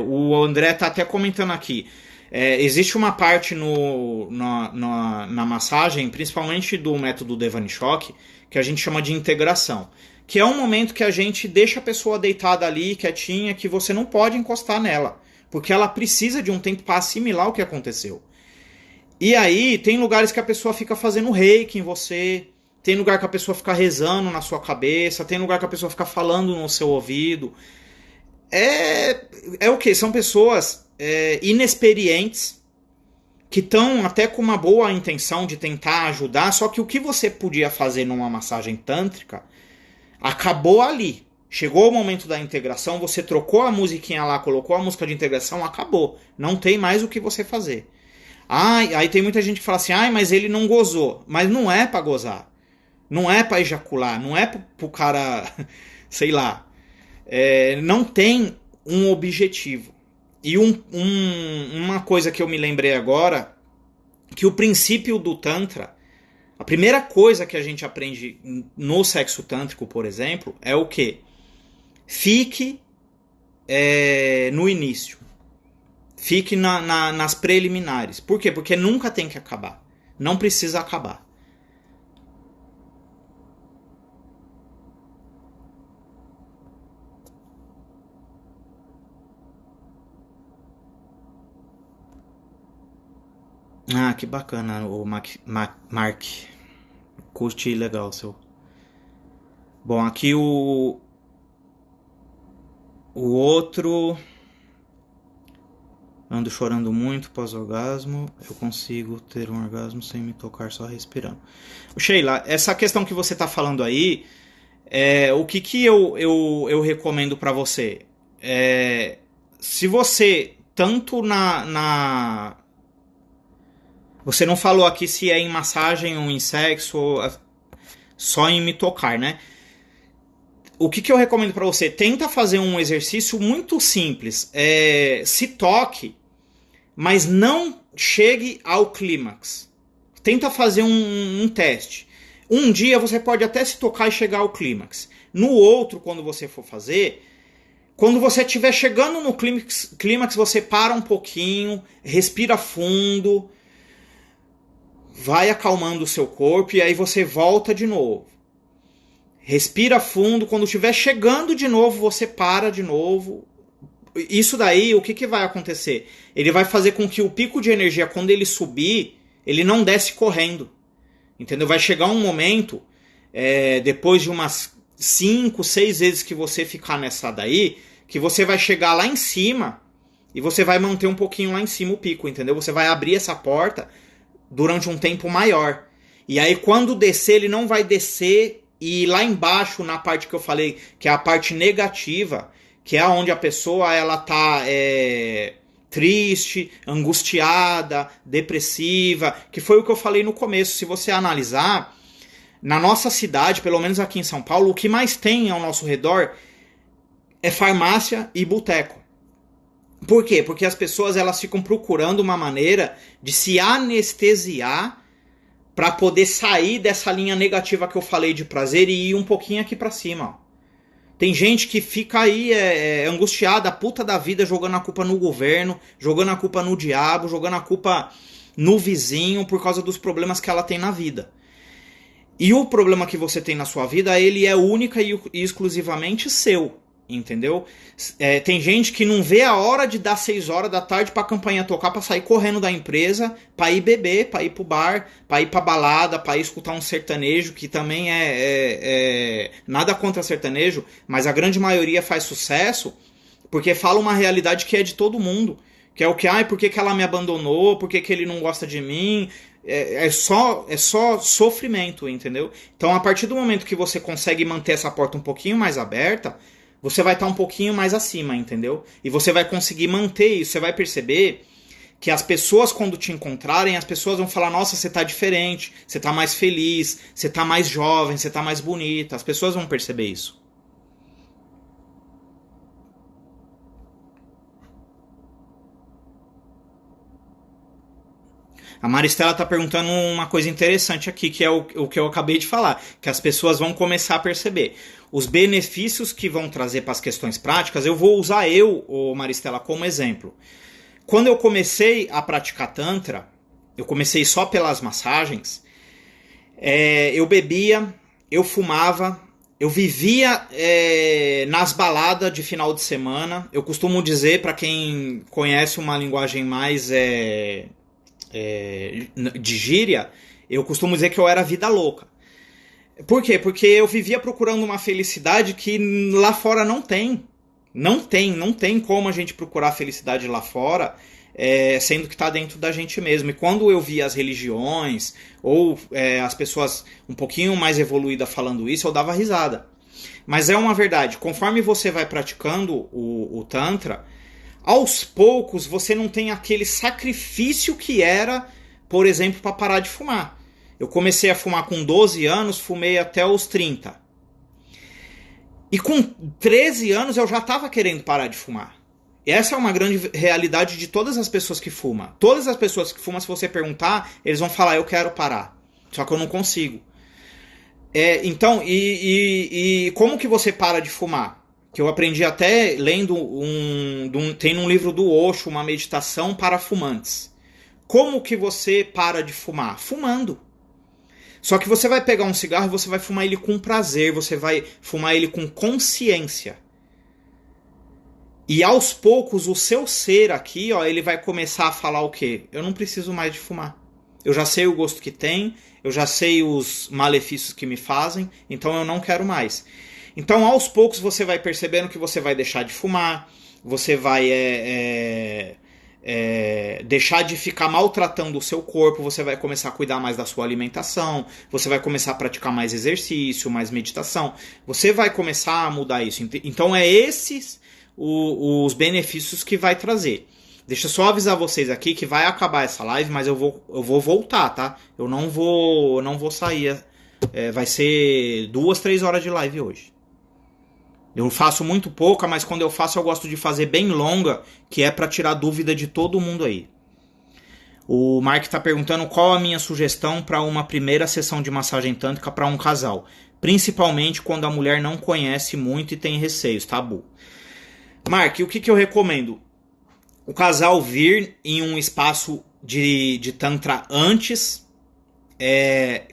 O André tá até comentando aqui. Existe uma parte na massagem, principalmente do método Devani-Choque, que a gente chama de integração. Que é um momento que a gente deixa a pessoa deitada ali, quietinha, que você não pode encostar nela. Porque ela precisa de um tempo para assimilar o que aconteceu. E aí, tem lugares que a pessoa fica fazendo reiki em você, tem lugar que a pessoa fica rezando na sua cabeça, tem lugar que a pessoa fica falando no seu ouvido. O que? São pessoas inexperientes que estão até com uma boa intenção de tentar ajudar, só que o que você podia fazer numa massagem tântrica acabou ali. Chegou o momento da integração, você trocou a musiquinha lá, colocou a música de integração, acabou. Não tem mais o que você fazer. Aí tem muita gente que fala assim, mas ele não gozou. Mas não é pra gozar. Não é pra ejacular, não é pro cara, sei lá. Não tem um objetivo. E uma coisa que eu me lembrei agora, que o princípio do Tantra, a primeira coisa que a gente aprende no sexo tântrico, por exemplo, é o quê? Fique no início. Fique nas preliminares. Por quê? Porque nunca tem que acabar. Não precisa acabar. Ah, que bacana o Mark. Curti legal seu. Bom, aqui O outro... Ando chorando muito pós-orgasmo. Eu consigo ter um orgasmo sem me tocar, só respirando. Sheila, essa questão que você está falando aí, o que eu recomendo para você? Se você, tanto Você não falou aqui se é em massagem ou em sexo, ou só em me tocar, né? O que eu recomendo para você? Tenta fazer um exercício muito simples. Se toque, mas não chegue ao clímax. Tenta fazer um teste. Um dia você pode até se tocar e chegar ao clímax. No outro, quando você for fazer, quando você estiver chegando no clímax, você para um pouquinho, respira fundo, vai acalmando o seu corpo e aí você volta de novo. Respira fundo, quando estiver chegando de novo, você para de novo. Isso daí, o que vai acontecer? Ele vai fazer com que o pico de energia, quando ele subir, ele não desce correndo. Entendeu? Vai chegar um momento, depois de umas 5, 6 vezes que você ficar nessa daí, que você vai chegar lá em cima e você vai manter um pouquinho lá em cima o pico, entendeu? Você vai abrir essa porta durante um tempo maior. E aí quando descer, ele não vai descer, e lá embaixo, na parte que eu falei, que é a parte negativa, que é onde a pessoa ela tá triste, angustiada, depressiva, que foi o que eu falei no começo. Se você analisar, na nossa cidade, pelo menos aqui em São Paulo, o que mais tem ao nosso redor é farmácia e boteco. Por quê? Porque as pessoas elas ficam procurando uma maneira de se anestesiar para poder sair dessa linha negativa que eu falei de prazer e ir um pouquinho aqui para cima. Tem gente que fica aí angustiada, puta da vida, jogando a culpa no governo, jogando a culpa no diabo, jogando a culpa no vizinho por causa dos problemas que ela tem na vida. E o problema que você tem na sua vida, ele é única e exclusivamente seu. Entendeu? Tem gente que não vê a hora de dar 6 horas da tarde pra campanha tocar, pra sair correndo da empresa, pra ir beber, pra ir pro bar, pra ir pra balada, pra ir escutar um sertanejo, que também nada contra sertanejo, mas a grande maioria faz sucesso porque fala uma realidade que é de todo mundo, que é o que, por que ela me abandonou, por que ele não gosta de mim, é só sofrimento, entendeu? Então a partir do momento que você consegue manter essa porta um pouquinho mais aberta, você vai estar um pouquinho mais acima, entendeu? E você vai conseguir manter isso. Você vai perceber que as pessoas, quando te encontrarem, as pessoas vão falar: nossa, você tá diferente, você tá mais feliz, você tá mais jovem, você tá mais bonita. As pessoas vão perceber isso. A Maristela tá perguntando uma coisa interessante aqui, que é o que eu acabei de falar, que as pessoas vão começar a perceber. Os benefícios que vão trazer para as questões práticas, eu vou usar Maristela, como exemplo. Quando eu comecei a praticar Tantra, eu comecei só pelas massagens, eu bebia, eu fumava, eu vivia nas baladas de final de semana. Eu costumo dizer, para quem conhece uma linguagem mais de gíria, eu costumo dizer que eu era vida louca. Por quê? Porque eu vivia procurando uma felicidade que lá fora não tem. Não tem como a gente procurar felicidade lá fora, sendo que está dentro da gente mesmo. E quando eu via as religiões, ou as pessoas um pouquinho mais evoluídas falando isso, eu dava risada. Mas é uma verdade, conforme você vai praticando o Tantra, aos poucos você não tem aquele sacrifício que era, por exemplo, para parar de fumar. Eu comecei a fumar com 12 anos, fumei até os 30. E com 13 anos eu já estava querendo parar de fumar. E essa é uma grande realidade de todas as pessoas que fumam. Todas as pessoas que fumam, se você perguntar, eles vão falar: eu quero parar. Só que eu não consigo. Então, como que você para de fumar? Que eu aprendi até lendo tem num livro do Osho, uma meditação para fumantes. Como que você para de fumar? Fumando. Só que você vai pegar um cigarro e você vai fumar ele com prazer, você vai fumar ele com consciência. E aos poucos o seu ser aqui, ele vai começar a falar o quê? Eu não preciso mais de fumar. Eu já sei o gosto que tem, eu já sei os malefícios que me fazem, então eu não quero mais. Então, aos poucos, você vai percebendo que você vai deixar de fumar, você vai deixar de ficar maltratando o seu corpo, você vai começar a cuidar mais da sua alimentação, você vai começar a praticar mais exercício, mais meditação, você vai começar a mudar isso. Então, esses os benefícios que vai trazer. Deixa eu só avisar vocês aqui que vai acabar essa live, mas eu vou voltar, tá? Eu não vou sair. Vai ser 2-3 horas de live hoje. Eu faço muito pouca, mas quando eu faço eu gosto de fazer bem longa, que é para tirar dúvida de todo mundo aí. O Mark está perguntando qual a minha sugestão para uma primeira sessão de massagem tântrica para um casal. Principalmente quando a mulher não conhece muito e tem receios, tabu. Mark, o que eu recomendo? O casal vir em um espaço de tantra antes,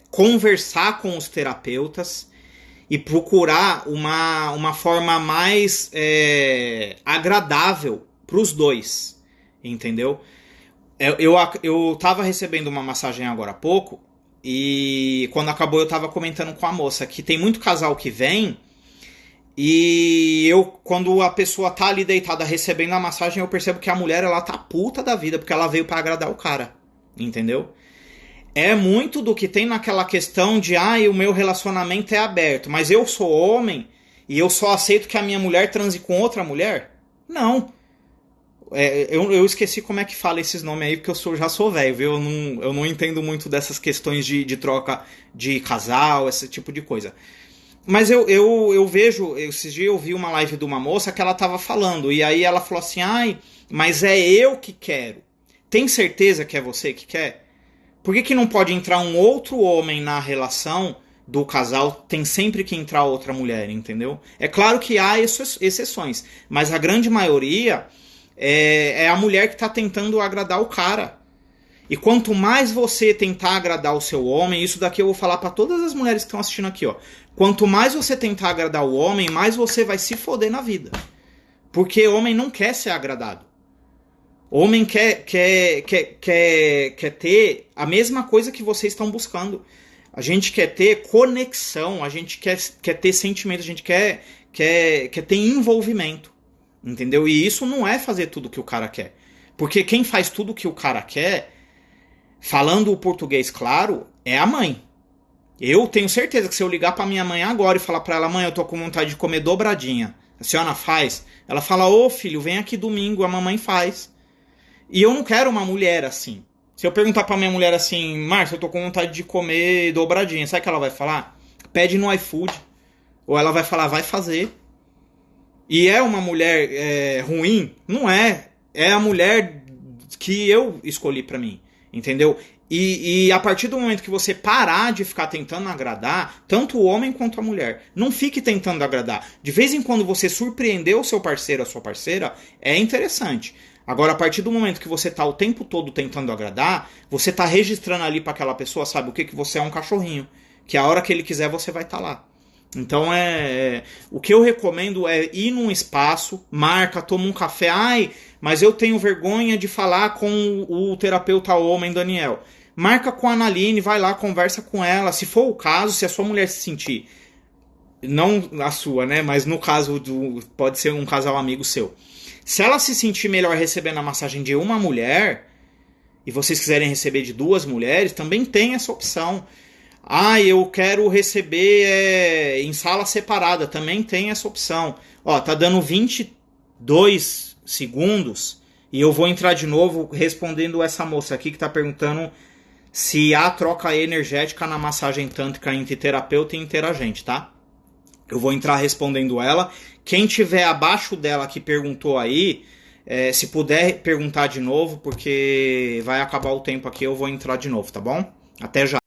conversar com os terapeutas e procurar uma forma mais agradável para os dois, entendeu? Eu tava recebendo uma massagem agora há pouco e quando acabou eu tava comentando com a moça que tem muito casal que vem e quando a pessoa tá ali deitada recebendo a massagem, eu percebo que a mulher ela tá puta da vida porque ela veio para agradar o cara, entendeu? É muito do que tem naquela questão de o meu relacionamento é aberto, mas eu sou homem e eu só aceito que a minha mulher transe com outra mulher? Não. Eu esqueci como é que fala esses nomes aí, porque já sou velho, viu? Eu não entendo muito dessas questões de troca de casal, esse tipo de coisa. Mas eu vejo, esses dias eu vi uma live de uma moça que ela tava falando, e aí ela falou assim, mas é eu que quero. Tem certeza que é você que quer? Por que não pode entrar um outro homem na relação do casal? Tem sempre que entrar outra mulher, entendeu? É claro que há exceções, mas a grande maioria é a mulher que está tentando agradar o cara. E quanto mais você tentar agradar o seu homem, isso daqui eu vou falar para todas as mulheres que estão assistindo aqui, ó. Quanto mais você tentar agradar o homem, mais você vai se foder na vida. Porque homem não quer ser agradado. Homem quer ter a mesma coisa que vocês estão buscando. A gente quer ter conexão, a gente quer ter sentimento, a gente quer ter envolvimento. Entendeu? E isso não é fazer tudo que o cara quer. Porque quem faz tudo que o cara quer, falando o português claro, é a mãe. Eu tenho certeza que se eu ligar pra minha mãe agora e falar pra ela, mãe, eu tô com vontade de comer dobradinha, a senhora faz? Ela fala, ô filho, vem aqui domingo, a mamãe faz. E eu não quero uma mulher assim. Se eu perguntar pra minha mulher assim, Márcia, eu tô com vontade de comer dobradinha, sabe o que ela vai falar? Pede no iFood. Ou ela vai falar, vai fazer. E é uma mulher ruim? Não é. É a mulher que eu escolhi pra mim. Entendeu? E a partir do momento que você parar de ficar tentando agradar, tanto o homem quanto a mulher, não fique tentando agradar. De vez em quando você surpreender o seu parceiro, a sua parceira, é interessante. Agora, a partir do momento que você tá o tempo todo tentando agradar, você tá registrando ali pra aquela pessoa, sabe o que? Que você é um cachorrinho. Que a hora que ele quiser, você vai estar lá. Então, o que eu recomendo é ir num espaço, marca, toma um café. Mas eu tenho vergonha de falar com o terapeuta homem, Daniel. Marca com a Analine, vai lá, conversa com ela. Se for o caso, se a sua mulher se sentir, não a sua, né? Mas no caso, pode ser um casal amigo seu. Se ela se sentir melhor recebendo a massagem de uma mulher, e vocês quiserem receber de 2 mulheres, também tem essa opção. Eu quero receber em sala separada, também tem essa opção. Ó, tá dando 22 segundos e eu vou entrar de novo respondendo essa moça aqui que tá perguntando se há troca energética na massagem tântrica entre terapeuta e interagente, tá? Eu vou entrar respondendo ela. Quem tiver abaixo dela que perguntou aí, se puder perguntar de novo, porque vai acabar o tempo aqui, eu vou entrar de novo, tá bom? Até já.